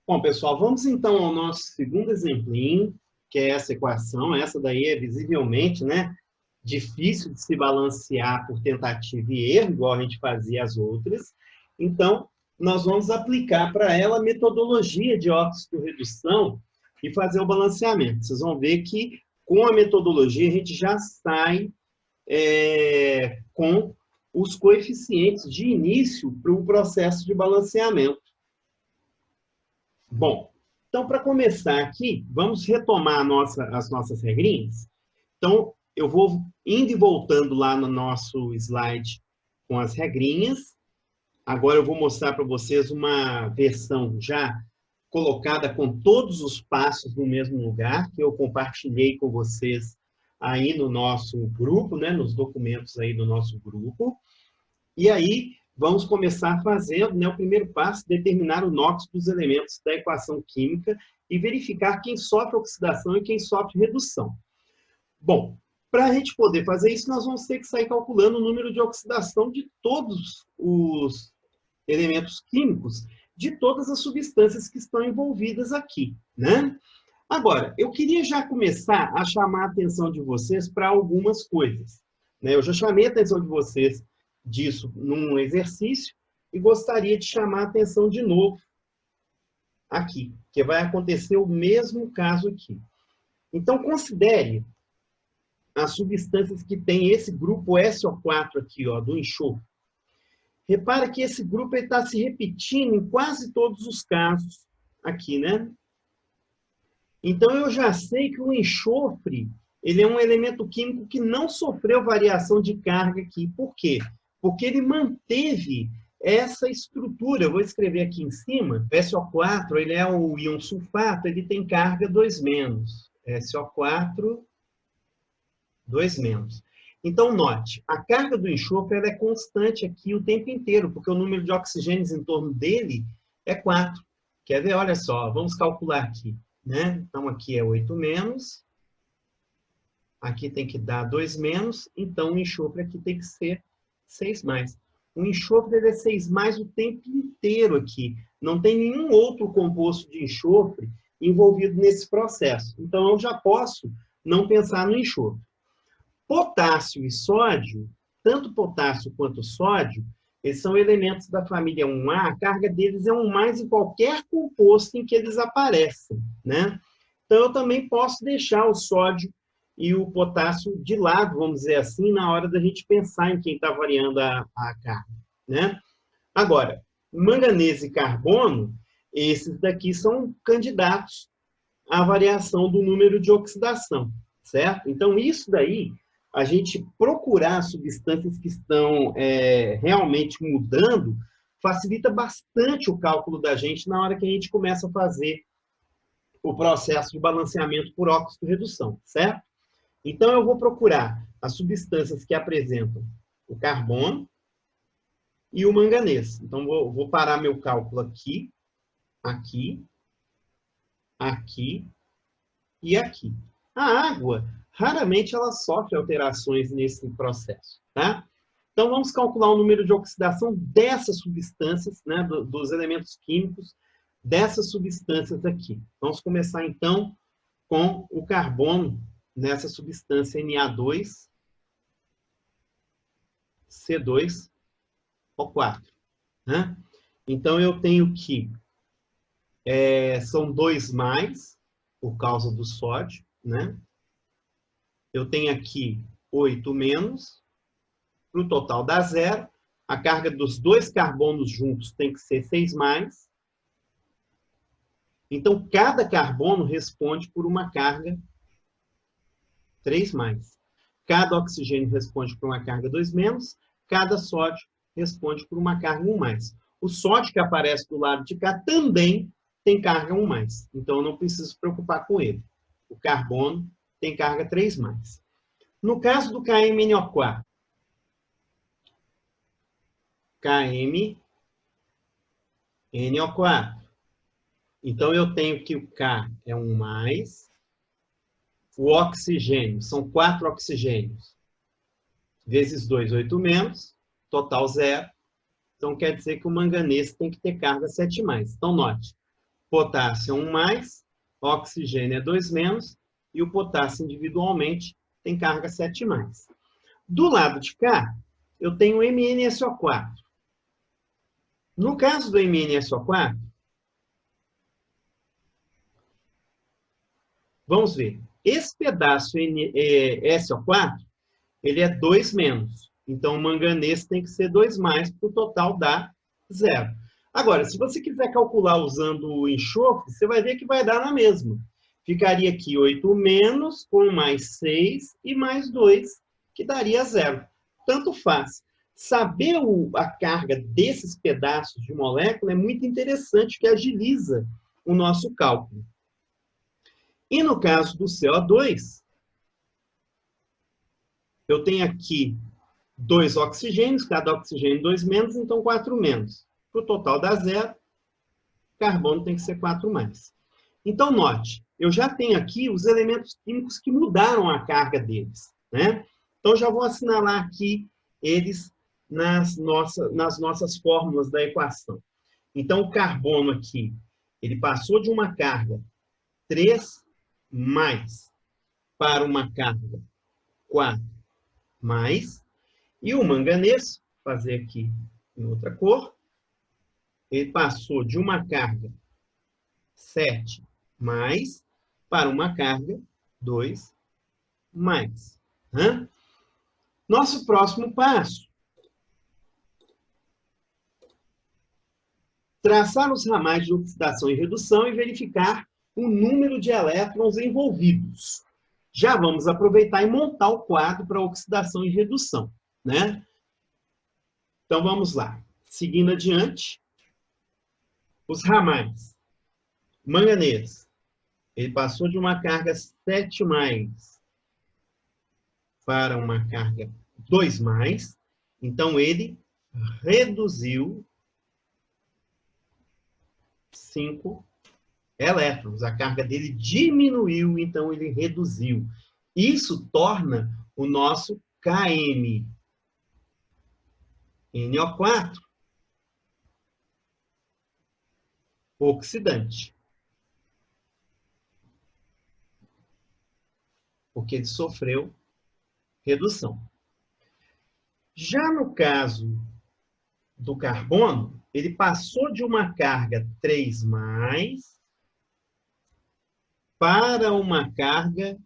Bom, pessoal, vamos então ao nosso segundo exemplinho, que é essa equação. Essa daí é visivelmente, né, difícil de se balancear por tentativa e erro, igual a gente fazia as outras. Então, nós vamos aplicar para ela a metodologia de óxido-redução e fazer o balanceamento. Vocês vão ver que, com a metodologia, a gente já sai com os coeficientes de início para o processo de balanceamento. Bom, então, para começar aqui, vamos retomar as nossas regrinhas. Então, eu vou indo e voltando lá no nosso slide com as regrinhas. Agora eu vou mostrar para vocês uma versão já colocada com todos os passos no mesmo lugar, que eu compartilhei com vocês aí no nosso grupo, né, nos documentos aí do nosso grupo. E aí, vamos começar fazendo, né, o primeiro passo, determinar o NOx dos elementos da equação química e verificar quem sofre oxidação e quem sofre redução. Bom, para a gente poder fazer isso, nós vamos ter que sair calculando o número de oxidação de todos os elementos químicos, de todas as substâncias que estão envolvidas aqui, né? Agora, eu queria já começar a chamar a atenção de vocês para algumas coisas, né? Eu já chamei a atenção de vocês disso num exercício e gostaria de chamar a atenção de novo aqui, que vai acontecer o mesmo caso aqui. Então, considere as substâncias que têm esse grupo SO4 aqui, ó, do enxofre. Repara que esse grupo está se repetindo em quase todos os casos aqui, né? Então, eu já sei que o enxofre, ele é um elemento químico que não sofreu variação de carga aqui. Por quê? Porque ele manteve essa estrutura. Eu vou escrever aqui em cima. SO4, ele é o íon sulfato, ele tem carga 2-. SO4, 2-. Então, note, a carga do enxofre ela é constante aqui o tempo inteiro, porque o número de oxigênios em torno dele é 4. Quer ver? Olha só, vamos calcular aqui, né? Então, aqui é 8-. Aqui tem que dar 2-, então o enxofre aqui tem que ser 6-. O enxofre ele é 6+ o tempo inteiro aqui. Não tem nenhum outro composto de enxofre envolvido nesse processo. Então, eu já posso não pensar no enxofre. Potássio e sódio, tanto potássio quanto sódio, eles são elementos da família 1A, a carga deles é 1+ em qualquer composto em que eles aparecem, né? Então, eu também posso deixar o sódio e o potássio de lado, vamos dizer assim, na hora da gente pensar em quem está variando a carga, né? Agora, manganês e carbono, esses daqui são candidatos à variação do número de oxidação, certo? Então, isso daí, a gente procurar substâncias que estão realmente mudando, facilita bastante o cálculo da gente na hora que a gente começa a fazer o processo de balanceamento por óxido-redução, certo? Então, eu vou procurar as substâncias que apresentam o carbono e o manganês. Então, vou parar meu cálculo aqui, aqui, aqui e aqui. A água, raramente ela sofre alterações nesse processo, tá? Então, vamos calcular o número de oxidação dessas substâncias, né, dos elementos químicos, dessas substâncias aqui. Vamos começar, então, com o carbono nessa substância Na2, C2O4, né? Então, eu tenho que são 2+, por causa do sódio, né? Eu tenho aqui 8-, para o total dá 0. A carga dos dois carbonos juntos tem que ser 6+. Então, cada carbono responde por uma carga 3+. Cada oxigênio responde por uma carga 2-. Cada sódio responde por uma carga 1+. O sódio que aparece do lado de cá também tem carga 1+. Então, eu não preciso se preocupar com ele. O carbono tem carga 3+. No caso do KMNO4, KMNO4. Então, eu tenho que o K é 1+, o oxigênio, são 4 oxigênios, vezes 2, 8-, total 0. Então, quer dizer que o manganês tem que ter carga 7+. Então, note, potássio é 1+, oxigênio é 2-, e o potássio individualmente tem carga 7+. Do lado de cá, eu tenho MnSO4. No caso do MnSO4, vamos ver. Esse pedaço SO4, ele é 2-. Então, o manganês tem que ser 2+, para o total dar 0. Agora, se você quiser calcular usando o enxofre, você vai ver que vai dar na mesma. Ficaria aqui 8- com mais 6 e mais 2, que daria 0. Tanto faz. Saber a carga desses pedaços de molécula é muito interessante, que agiliza o nosso cálculo. E no caso do CO2, eu tenho aqui 2 oxigênios, cada oxigênio 2-, então 4-. Para o total dá 0, carbono tem que ser 4+. Então, note, eu já tenho aqui os elementos químicos que mudaram a carga deles, né? Então, já vou assinalar aqui eles nas nossas fórmulas da equação. Então, o carbono aqui, ele passou de uma carga 3+ para uma carga 4+, e o manganês, vou fazer aqui em outra cor, ele passou de uma carga 7+ para uma carga 2+. Nosso próximo passo: traçar os ramais de oxidação e redução e verificar o número de elétrons envolvidos. Já vamos aproveitar e montar o quadro para oxidação e redução, né? Então, vamos lá. Seguindo adiante, os ramais. Manganês, ele passou de uma carga 7+ para uma carga 2+, então ele reduziu 5 elétrons. A carga dele diminuiu, então ele reduziu. Isso torna o nosso Km NO4 oxidante, porque ele sofreu redução. Já no caso do carbono, ele passou de uma carga 3+ para uma carga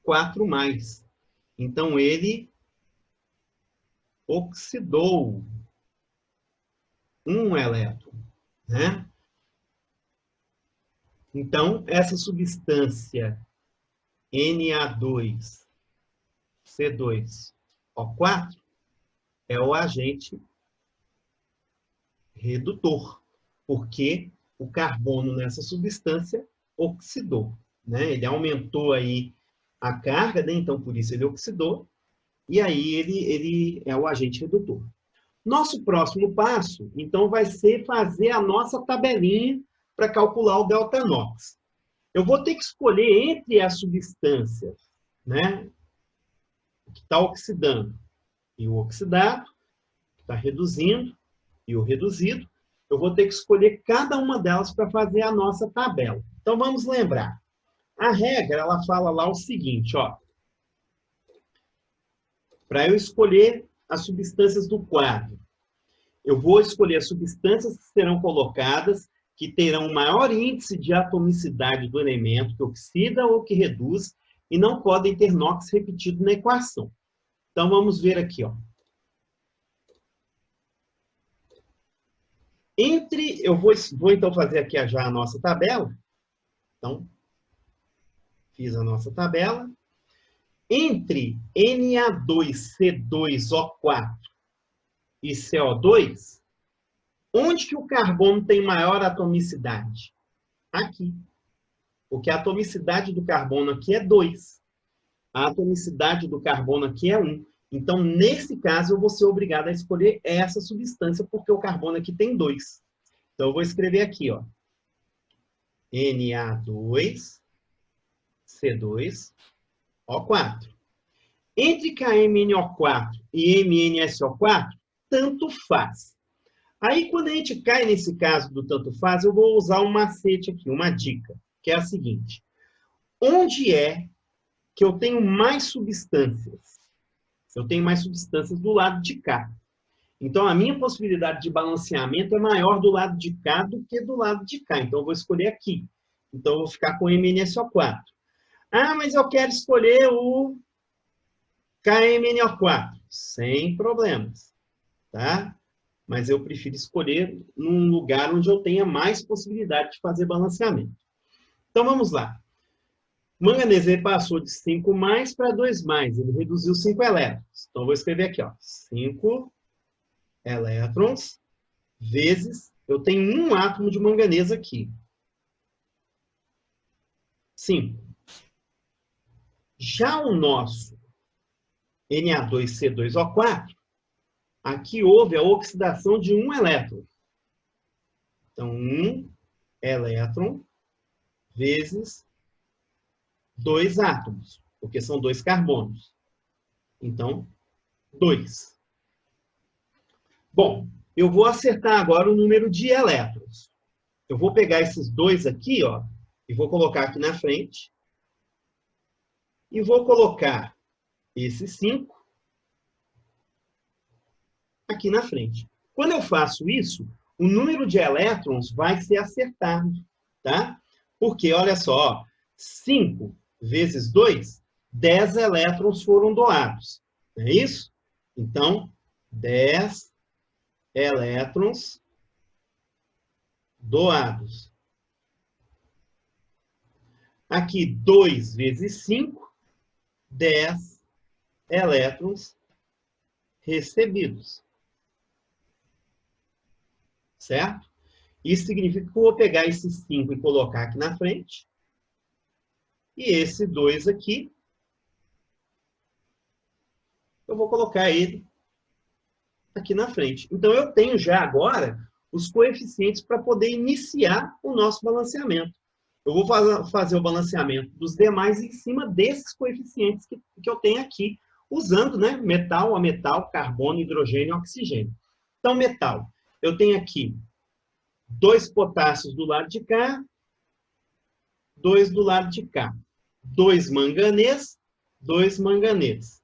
4+. Então, ele oxidou 1 elétron, né? Então, essa substância Na2C2O4 é o agente redutor, porque o carbono nessa substância oxidou, né? Ele aumentou aí a carga, né? Então por isso ele oxidou, e aí ele é o agente redutor. Nosso próximo passo, então, vai ser fazer a nossa tabelinha para calcular o delta-NOx. Eu vou ter que escolher entre as substâncias, né, que está oxidando e o oxidado, que está reduzindo e o reduzido. Eu vou ter que escolher cada uma delas para fazer a nossa tabela. Então, vamos lembrar. A regra, ela fala lá o seguinte, ó. Para eu escolher as substâncias do quadro, eu vou escolher as substâncias que serão colocadas, que terão maior índice de atomicidade do elemento, que oxida ou que reduz, e não podem ter NOx repetido na equação. Então, vamos ver aqui, ó. Eu vou então fazer aqui já a nossa tabela. Então, fiz a nossa tabela. Entre Na2C2O4 e CO2, onde que o carbono tem maior atomicidade? Aqui. Porque a atomicidade do carbono aqui é 2. A atomicidade do carbono aqui é 1. Então, nesse caso, eu vou ser obrigado a escolher essa substância, porque o carbono aqui tem 2. Então, eu vou escrever aqui, ó. Na2C2O4. Entre KMNO4 e MnSO4, tanto faz. Aí, quando a gente cai nesse caso do tanto faz, eu vou usar um macete aqui, uma dica, que é a seguinte. Onde é que eu tenho mais substâncias? Eu tenho mais substâncias do lado de cá. Então, a minha possibilidade de balanceamento é maior do lado de cá do que do lado de cá. Então, eu vou escolher aqui. Então, eu vou ficar com MnSO4. Ah, mas eu quero escolher o KMnO4. Sem problemas, tá? Mas eu prefiro escolher num lugar onde eu tenha mais possibilidade de fazer balanceamento. Então, vamos lá. Manganês ele passou de 5 mais para 2 mais. Ele reduziu 5 elétrons. Então, eu vou escrever aqui, ó, 5 elétrons vezes... Eu tenho um átomo de manganês aqui. 5. Já o nosso Na2C2O4, aqui houve a oxidação de um elétron. Então, um elétron vezes 2 átomos, porque são 2 carbonos. Então, 2. Bom, eu vou acertar agora o número de elétrons. Eu vou pegar esses 2 aqui, ó, e vou colocar aqui na frente. E vou colocar esses 5 aqui na frente. Quando eu faço isso, o número de elétrons vai ser acertado, tá? Porque, olha só, 5 vezes 2, 10 elétrons foram doados. Não é isso? Então, 10 elétrons doados. Aqui, 2 vezes 5, 10 elétrons recebidos. Certo? Isso significa que eu vou pegar esses 5 e colocar aqui na frente. E esse 2 aqui, eu vou colocar ele aqui na frente. Então, eu tenho já agora os coeficientes para poder iniciar o nosso balanceamento. Eu vou fazer o balanceamento dos demais em cima desses coeficientes que eu tenho aqui, usando, né, metal a metal, carbono, hidrogênio e oxigênio. Então, metal. Eu tenho aqui 2 potássios do lado de cá, 2 do lado de cá. 2 manganês, 2 manganês.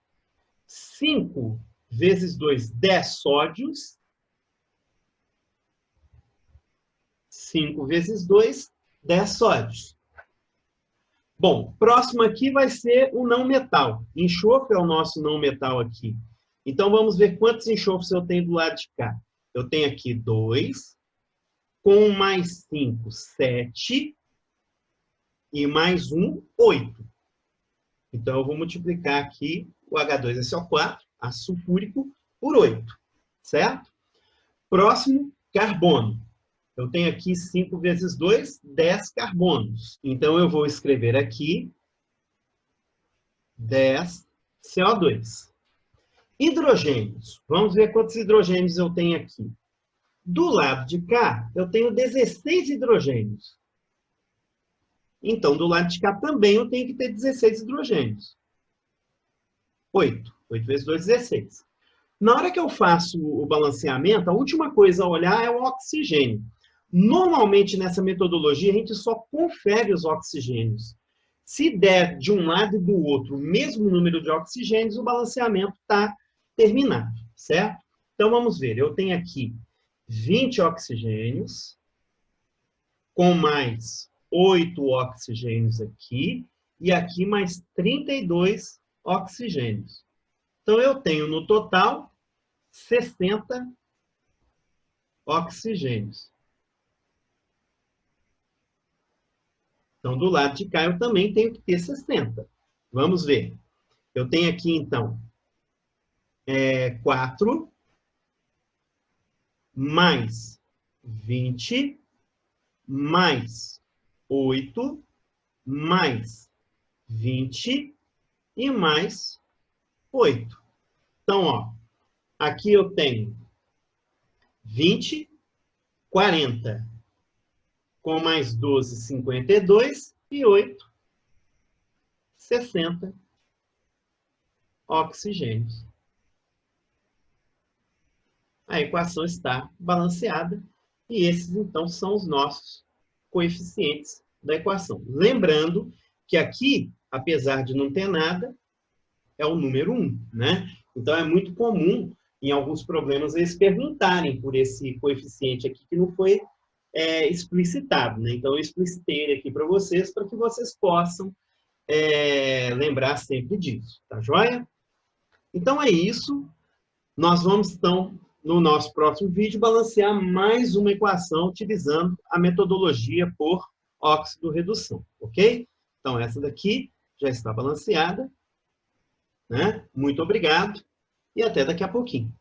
5 vezes 2, 10 sódios. 5 vezes 2, 10 sódios. Bom, próximo aqui vai ser o não metal. Enxofre é o nosso não metal aqui. Então, vamos ver quantos enxofres eu tenho do lado de cá. Eu tenho aqui 2, com mais 5, 7, e mais 1, 8. Então, eu vou multiplicar aqui o H2SO4, ácido sulfúrico, por 8, certo? Próximo, carbono. Eu tenho aqui 5 vezes 2, 10 carbonos. Então, eu vou escrever aqui 10 CO2. Hidrogênios. Vamos ver quantos hidrogênios eu tenho aqui. Do lado de cá, eu tenho 16 hidrogênios. Então, do lado de cá também eu tenho que ter 16 hidrogênios. 8. 8 vezes 2, 16. Na hora que eu faço o balanceamento, a última coisa a olhar é o oxigênio. Normalmente, nessa metodologia, a gente só confere os oxigênios. Se der de um lado e do outro o mesmo número de oxigênios, o balanceamento está terminado, certo? Então, vamos ver. Eu tenho aqui 20 oxigênios, com mais 8 oxigênios aqui, e aqui mais 32 oxigênios. Então, eu tenho no total 60 oxigênios. Então, do lado de cá, eu também tenho que ter 60. Vamos ver. Eu tenho aqui, então, 4 mais 20 mais 8 mais 20 e mais 8. Então, ó, aqui eu tenho 20, 40, com mais 12, 52 e 8, 60 oxigênios. a equação está balanceada. E esses, então, são os nossos coeficientes da equação. Lembrando que aqui, apesar de não ter nada, é o número 1, né? Então, é muito comum, em alguns problemas, eles perguntarem por esse coeficiente aqui que não foi explicitado, né? Então, eu explicitei ele aqui para que vocês possam lembrar sempre disso, tá joia? Então, é isso. Nós vamos, então, no nosso próximo vídeo, balancear mais uma equação utilizando a metodologia por óxido-redução, ok? Então, essa daqui já está balanceada, né? Muito obrigado e até daqui a pouquinho.